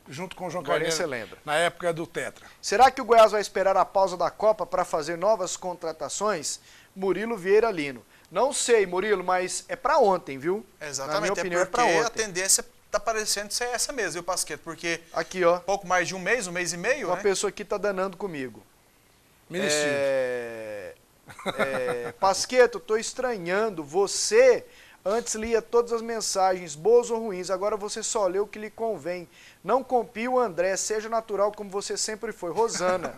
junto com o João Carneiro, você lembra. Na época do Tetra. Será que o Goiás vai esperar a pausa da Copa para fazer novas contratações? Murilo Vieira Lino. Não sei, Murilo, mas é para ontem, viu? Exatamente, na minha opinião, porque é para ontem. A tendência tá parecendo ser essa mesmo, viu, Pasqueto? Porque aqui, ó, pouco mais de um mês e meio, uma pessoa aqui tá danando comigo. Pasqueto, tô estranhando. Você antes lia todas as mensagens, boas ou ruins, agora você só lê o que lhe convém. Não compie o André, seja natural como você sempre foi. Rosana.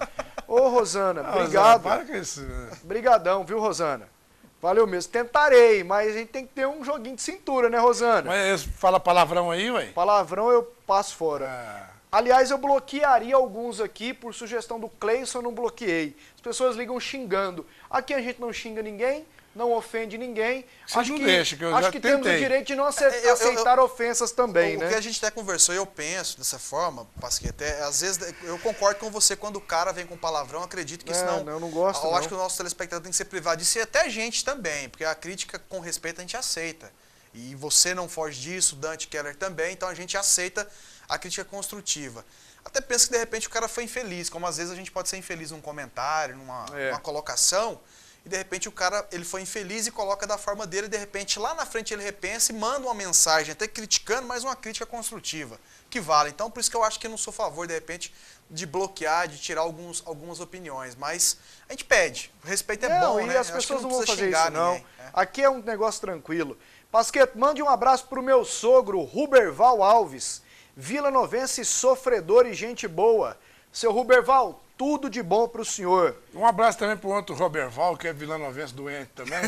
Ô, Rosana, obrigado. Para com isso. Brigadão, viu, Rosana? Valeu mesmo. Tentarei, mas a gente tem que ter um joguinho de cintura, né, Rosana? Mas fala palavrão aí, ué? Palavrão eu passo fora. Aliás, eu bloquearia alguns aqui, por sugestão do Cleison, eu não bloqueei. As pessoas ligam xingando. Aqui a gente não xinga ninguém, não ofende ninguém. Acho que temos o direito de não aceitar ofensas também, né? O que a gente até conversou, eu penso dessa forma, Pasqueta, às vezes eu concordo com você, quando o cara vem com palavrão, acredito que isso não... Não gosto, eu acho que o nosso telespectador tem que ser privado disso, e até a gente também, porque a crítica com respeito a gente aceita. E você não foge disso, Dante Keller também, então a gente aceita a crítica construtiva. Até penso que de repente o cara foi infeliz, como às vezes a gente pode ser infeliz num comentário, numa colocação, e de repente o cara ele foi infeliz e coloca da forma dele, e de repente lá na frente ele repensa e manda uma mensagem, até criticando, mas uma crítica construtiva, que vale. Então por isso que eu acho que eu não sou a favor, de repente, de bloquear, de tirar algumas opiniões, mas a gente pede, o respeito é bom, e né? as pessoas não vão fazer isso, não. Aqui é um negócio tranquilo. Pasqueto, mande um abraço pro meu sogro, Ruberval Alves, Vila Novense, sofredor e gente boa. Seu Ruberval, tudo de bom pro senhor. Um abraço também pro outro Roberval, que é vilanovense doente também.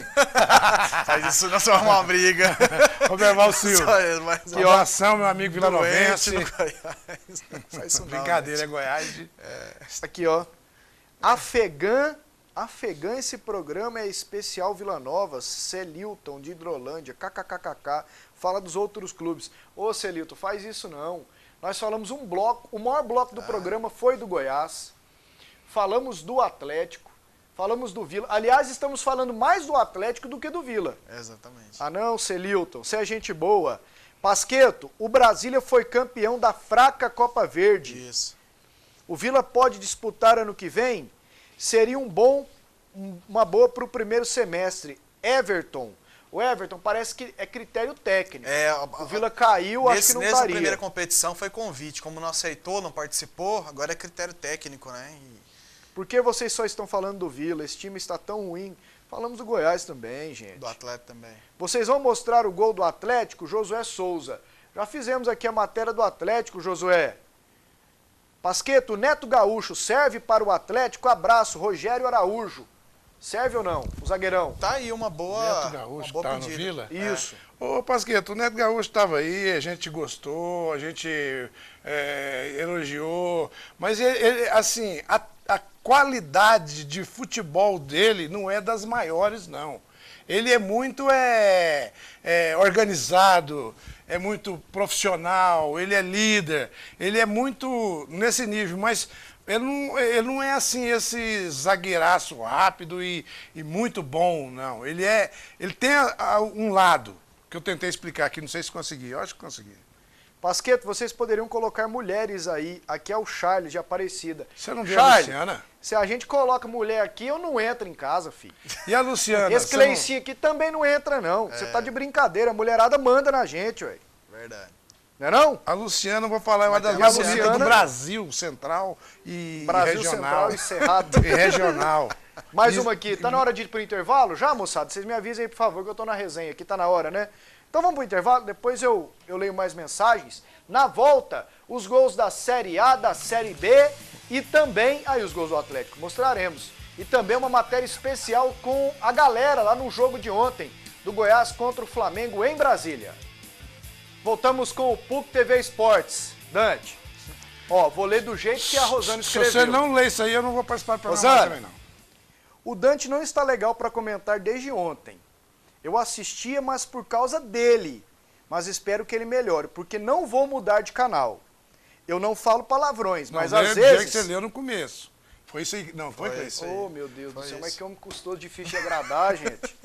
Faz isso, nós vamos uma briga. Roberval Silva. Que abração, meu amigo vilanovense. Faz isso não, brincadeira, é Goiás. Aqui, ó. Afegã, esse programa é especial Vila Nova, Celilton de Hidrolândia, kkkk, fala dos outros clubes. Ô Celilton, faz isso não. Nós falamos um bloco, o maior bloco do programa foi do Goiás, falamos do Atlético, falamos do Vila. Aliás, estamos falando mais do Atlético do que do Vila. Exatamente. Ah não, Celilton, você é gente boa. Pasqueto, o Brasília foi campeão da fraca Copa Verde. Isso. O Vila pode disputar ano que vem? Seria uma boa para o primeiro semestre. Everton. O Everton parece que é critério técnico. O Vila caiu, acho que não nessa estaria. Primeira competição foi convite. Como não aceitou, não participou, agora é critério técnico, né? Por que vocês só estão falando do Vila? Esse time está tão ruim. Falamos do Goiás também, gente. Do Atlético também. Vocês vão mostrar o gol do Atlético? Josué Souza. Já fizemos aqui a matéria do Atlético, Josué. Pasqueto, Neto Gaúcho serve para o Atlético? Abraço, Rogério Araújo. Serve ou não, o zagueirão? Tá aí uma boa. Neto Gaúcho uma boa tá no Vila? Isso. Ô, Pasqueto, o Neto Gaúcho estava aí, a gente gostou, a gente elogiou, mas assim, a qualidade de futebol dele não é das maiores, não. Ele é muito organizado, é muito profissional, ele é líder, ele é muito nesse nível, mas ele não é assim esse zagueiraço rápido e muito bom, não. Ele tem um lado que eu tentei explicar aqui, não sei se consegui, eu acho que consegui. Pasqueto, vocês poderiam colocar mulheres aí. Aqui é o Charles de Aparecida. Você não viu a Luciana? Se a gente coloca mulher aqui, eu não entro em casa, filho. E a Luciana? Esse Cleicinho aqui também não entra, não. Você tá de brincadeira. A mulherada manda na gente, ué. Verdade. Não é não? A Luciana, eu vou falar, é uma das mais bonitas do Brasil Central e regional. Central e Cerrado. E regional. Mais uma aqui. Tá na hora de ir pro intervalo? Já, moçada? Vocês me avisem aí, por favor, que eu tô na resenha aqui. Tá na hora, né? Então vamos pro intervalo, depois eu leio mais mensagens. Na volta, os gols da Série A, da Série B e também, aí os gols do Atlético, mostraremos. E também uma matéria especial com a galera lá no jogo de ontem, do Goiás contra o Flamengo em Brasília. Voltamos com o PUC TV Esportes. Dante, ó, vou ler do jeito que a Rosana escreveu. Se você não ler isso aí, eu não vou participar do programa também, não. O Dante não está legal para comentar desde ontem. Eu assistia, mas por causa dele. Mas espero que ele melhore, porque não vou mudar de canal. Eu não falo palavrões, mas às vezes... que você leu no começo. Foi isso aí? Não, foi isso aí. Oh, meu Deus do céu, mas que homem custoso, difícil de agradar, gente.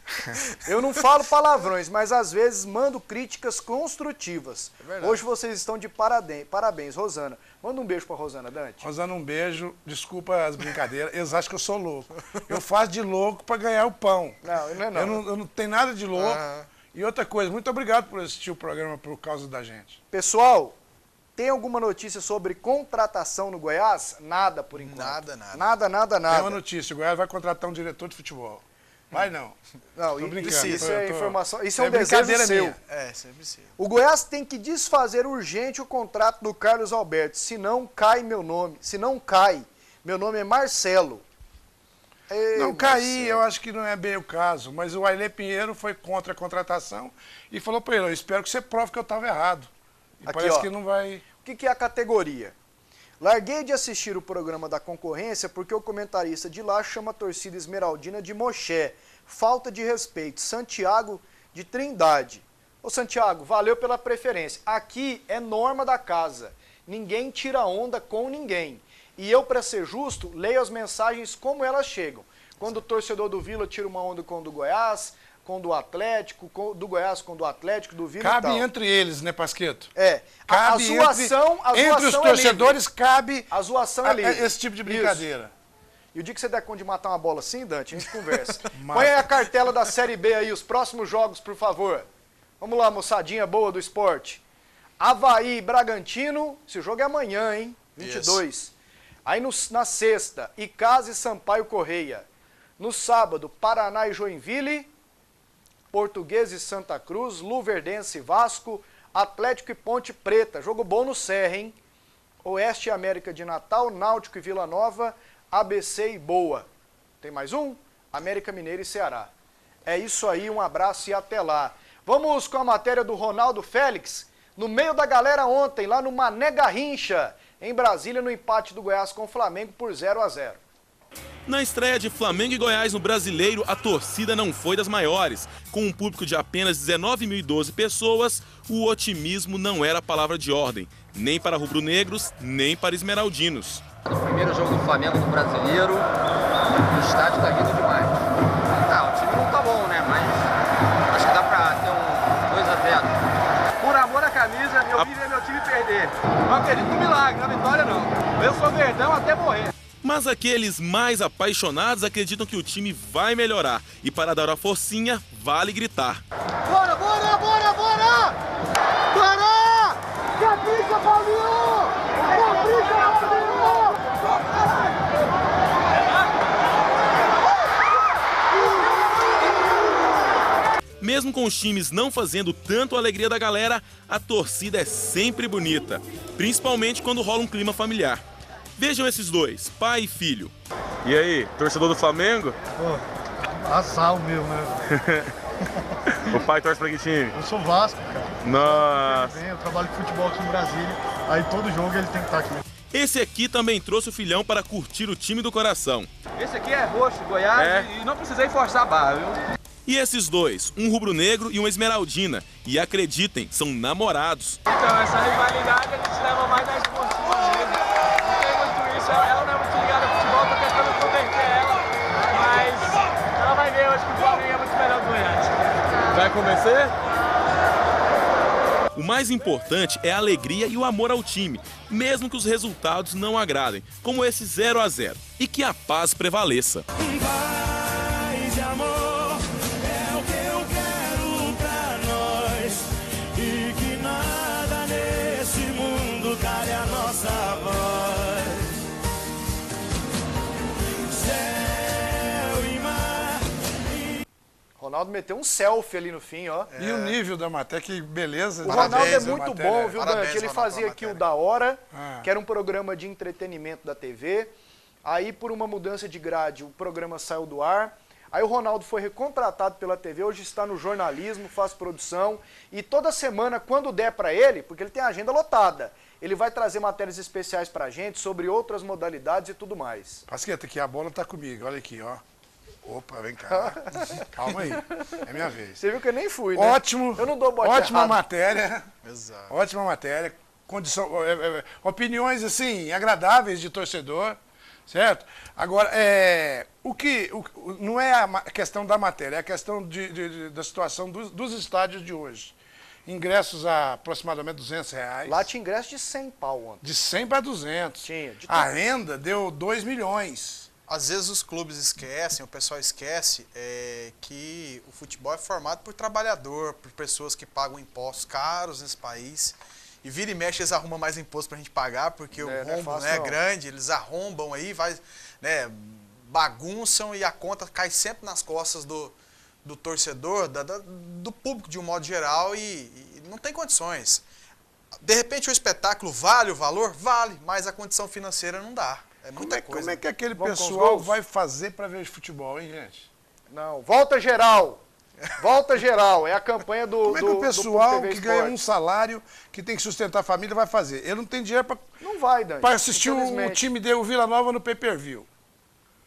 Eu não falo palavrões, mas às vezes mando críticas construtivas. Hoje vocês estão de parabéns, Rosana. Manda um beijo pra Rosana, Dante. Rosana, um beijo. Desculpa as brincadeiras. Eles acham que eu sou louco. Eu faço de louco pra ganhar o pão. Não, não é não. Eu não tenho nada de louco. E outra coisa, muito obrigado por assistir o programa por causa da gente. Pessoal, tem alguma notícia sobre contratação no Goiás? Nada por enquanto. Nada. Tem uma notícia, o Goiás vai contratar um diretor de futebol. Vai não. Não, tô brincando. Isso é informação, isso é um desejo seu. Minha. Sempre sim. O Goiás tem que desfazer urgente o contrato do Carlos Alberto, senão cai meu nome. Se não cai, meu nome é Marcelo. Não cair, eu acho que não é bem o caso, mas o Ailê Pinheiro foi contra a contratação e falou para ele, eu espero que você prove que eu estava errado. E aqui, parece ó, que não vai... O que é a categoria? Larguei de assistir o programa da concorrência porque o comentarista de lá chama a torcida esmeraldina de moché. Falta de respeito. Santiago de Trindade. Ô Santiago, valeu pela preferência. Aqui é norma da casa. Ninguém tira onda com ninguém. E eu, para ser justo, leio as mensagens como elas chegam. Quando o torcedor do Vila tira uma onda com o do Goiás, com o do Atlético, do Goiás com o do Atlético, do Vila cabe e tal. entre eles, né, Pasqueto? Cabe a zoação entre os torcedores cabe a zoação é livre. Esse tipo de brincadeira. Isso. E o dia que você der conta de matar uma bola assim, Dante, a gente conversa. Põe aí a cartela da Série B aí, os próximos jogos, por favor. Vamos lá, moçadinha boa do esporte. Avaí e Bragantino, esse jogo é amanhã, hein? 22. Isso. Aí na sexta, Icasa e Sampaio Correia. No sábado, Paraná e Joinville, Portuguesa e Santa Cruz, Luverdense e Vasco, Atlético e Ponte Preta. Jogo bom no Serra, hein? Oeste e América de Natal, Náutico e Vila Nova, ABC e Boa. Tem mais um? América Mineiro e Ceará. É isso aí, um abraço e até lá. Vamos com a matéria do Ronaldo Félix, no meio da galera ontem, lá no Mané Garrincha, em Brasília, no empate do Goiás com o Flamengo por 0-0. Na estreia de Flamengo e Goiás no Brasileiro, a torcida não foi das maiores. Com um público de apenas 19.012 pessoas, o otimismo não era palavra de ordem, nem para rubro-negros, nem para esmeraldinos. No primeiro jogo do Flamengo no Brasileiro, o estádio tá rindo demais. O time não tá bom, né? Mas acho que dá pra ter um 2-0. Por amor à camisa, eu vi ver meu time perder. Não acredito no milagre, na vitória não. Eu sou verdão até morrer. Mas aqueles mais apaixonados acreditam que o time vai melhorar. E para dar uma forcinha, vale gritar. Bora, bora, bora, bora! Bora! Capricha, Paulinho! Capricha, Paulinho! Mesmo com os times não fazendo tanto a alegria da galera, a torcida é sempre bonita. Principalmente quando rola um clima familiar. Vejam esses dois, pai e filho. E aí, torcedor do Flamengo? Pô, azar o meu, né? O pai torce pra que time? Eu sou Vasco, cara. Nossa. Eu trabalho com futebol aqui em Brasília, aí todo jogo ele tem que estar aqui. Esse aqui também trouxe o filhão para curtir o time do coração. Esse aqui é roxo, Goiás, e não precisei forçar a barra, viu? E esses dois, um rubro-negro e uma esmeraldina. E acreditem, são namorados. Então, essa rivalidade a gente leva mais na esportiva mesmo. Ela não é muito ligada ao futebol, tô tentando converter ela, mas ela vai ver hoje que o Flamengo é muito melhor que o Goiás. Vai convencer? O mais importante é a alegria e o amor ao time, mesmo que os resultados não agradem, como esse 0-0, e que a paz prevaleça. Paz e amor é o que eu quero pra nós, e que nada nesse mundo cale a nossa voz. Ronaldo meteu um selfie ali no fim, ó. E o nível da matéria, que beleza. O Ronaldo é muito bom, viu, Parabéns, Dante? Ele Ronaldo, fazia aqui o Da Hora, que era um programa de entretenimento da TV. Aí, por uma mudança de grade, o programa saiu do ar. Aí o Ronaldo foi recontratado pela TV, hoje está no jornalismo, faz produção. E toda semana, quando der pra ele, porque ele tem a agenda lotada, ele vai trazer matérias especiais pra gente sobre outras modalidades e tudo mais. Pasqueta, aqui a bola tá comigo, olha aqui, ó. Opa, vem cá. Calma aí, é minha vez. Você viu que eu nem fui, né? Ótimo, eu não dou bote ótima errado. matéria. Exato. Ótima matéria. Opiniões, assim, agradáveis de torcedor, certo? Agora, não é a questão da matéria, é a questão da situação dos estádios de hoje. Ingressos a aproximadamente R$200. Lá tinha ingresso de 100 pau ontem. De 100 para 200. Tinha. A renda deu 2 milhões. Às vezes os clubes esquecem, o pessoal esquece que o futebol é formado por trabalhador, por pessoas que pagam impostos caros nesse país. E vira e mexe, eles arrumam mais imposto pra gente pagar, porque o rombo é grande, eles arrombam aí, bagunçam e a conta cai sempre nas costas do torcedor, do público de um modo geral e não tem condições. De repente o espetáculo vale o valor? Vale, mas a condição financeira não dá. É muita coisa. Como é que aquele pessoal vai fazer para ver futebol, hein, gente? Não, volta geral. Volta geral, é a campanha do Como é que o pessoal que ganha um salário, que tem que sustentar a família, vai fazer? Ele não tem dinheiro para assistir o time dele, o Vila Nova, no pay-per-view.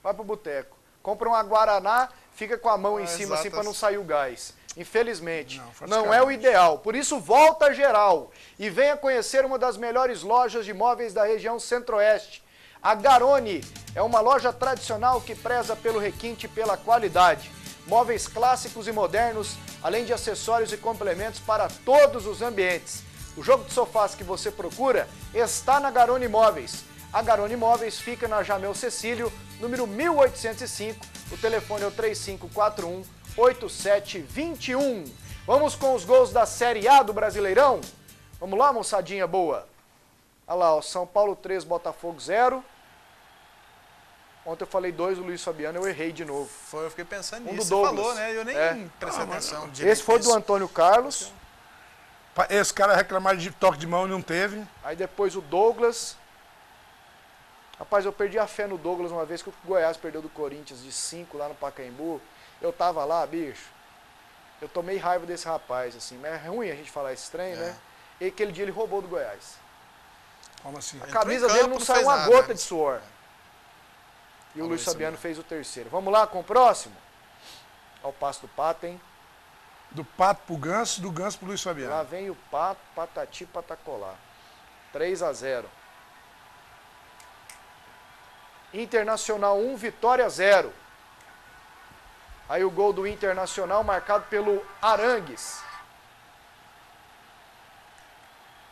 Vai pro boteco, compra uma Guaraná, fica com a mão em cima assim para não sair o gás. Infelizmente, não é o ideal. Por isso, volta geral e venha conhecer uma das melhores lojas de móveis da região Centro-Oeste. A Garoni é uma loja tradicional que preza pelo requinte e pela qualidade. Móveis clássicos e modernos, além de acessórios e complementos para todos os ambientes. O jogo de sofás que você procura está na Garoni Móveis. A Garoni Móveis fica na Jamel Cecílio, número 1805. O telefone é o 3541-8721. Vamos com os gols da Série A do Brasileirão? Vamos lá, moçadinha boa? Olha lá, ó, São Paulo 3, Botafogo 0. Ontem eu falei 2, o Luiz Fabiano, eu errei de novo. Eu fiquei pensando nisso, do você Douglas. falou, né? Eu nem prestei atenção. Esse foi do Antônio Carlos. Esse cara reclamaram de toque de mão e não teve. Aí depois o Douglas. Rapaz, eu perdi a fé no Douglas uma vez que o Goiás perdeu do Corinthians de 5 lá no Pacaembu. Eu tava lá, bicho. Eu tomei raiva desse rapaz, assim. Mas é ruim a gente falar esse trem, né? E aquele dia ele roubou do Goiás. Como assim? A camisa dele não saiu uma gota de suor. E o Luiz Fabiano fez o terceiro. Vamos lá com o próximo? Ao passo do Pato, hein? Do Pato pro Ganso, do Ganso pro Luiz Fabiano. Lá vem o Pato, patati, patacolá. 3-0. Internacional 1, Vitória 0. Aí o gol do Internacional marcado pelo Arangues.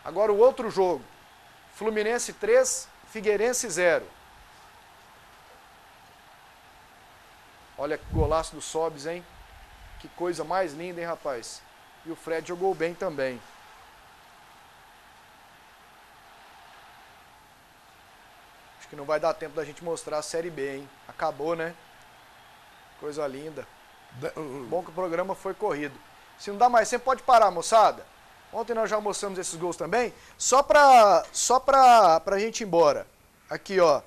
Agora o outro jogo. Fluminense 3, Figueirense 0. Olha que golaço do Sobis, hein? Que coisa mais linda, hein, rapaz? E o Fred jogou bem também. Acho que não vai dar tempo da gente mostrar a Série B, hein? Acabou, né? Coisa linda. Bom que o programa foi corrido. Se não dá mais tempo, pode parar, moçada. Ontem nós já mostramos esses gols também. Só pra gente ir embora. Aqui, ó.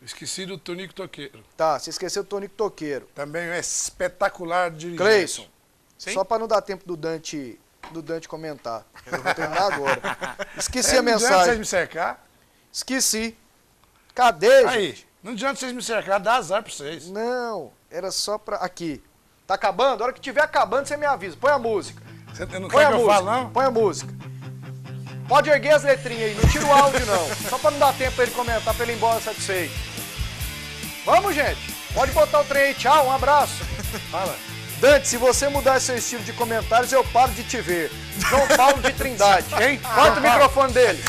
Esqueci do Tonico Toqueiro. Tá, você esqueceu do Tonico Toqueiro. Também é espetacular dirigente. Cleison, só pra não dar tempo do Dante comentar. Eu vou terminar agora. Esqueci a mensagem. Não adianta vocês me cercar. Esqueci. Cadê, aí, gente? Não adianta vocês me cercar, dá azar pra vocês. Não, era só pra... Aqui. Tá acabando? A hora que tiver acabando, você me avisa. Põe a música. Você não Põe quer a que eu música. fale, não? Põe a música. Pode erguer as letrinhas aí, não tira o áudio, não. Só pra não dar tempo pra ele comentar, pra ele ir embora satisfeito. Vamos, gente. Pode botar o trem aí. Tchau, um abraço. Fala. Dante, se você mudar seu estilo de comentários, eu paro de te ver. João Paulo de Trindade. Quem? Corta o microfone dele.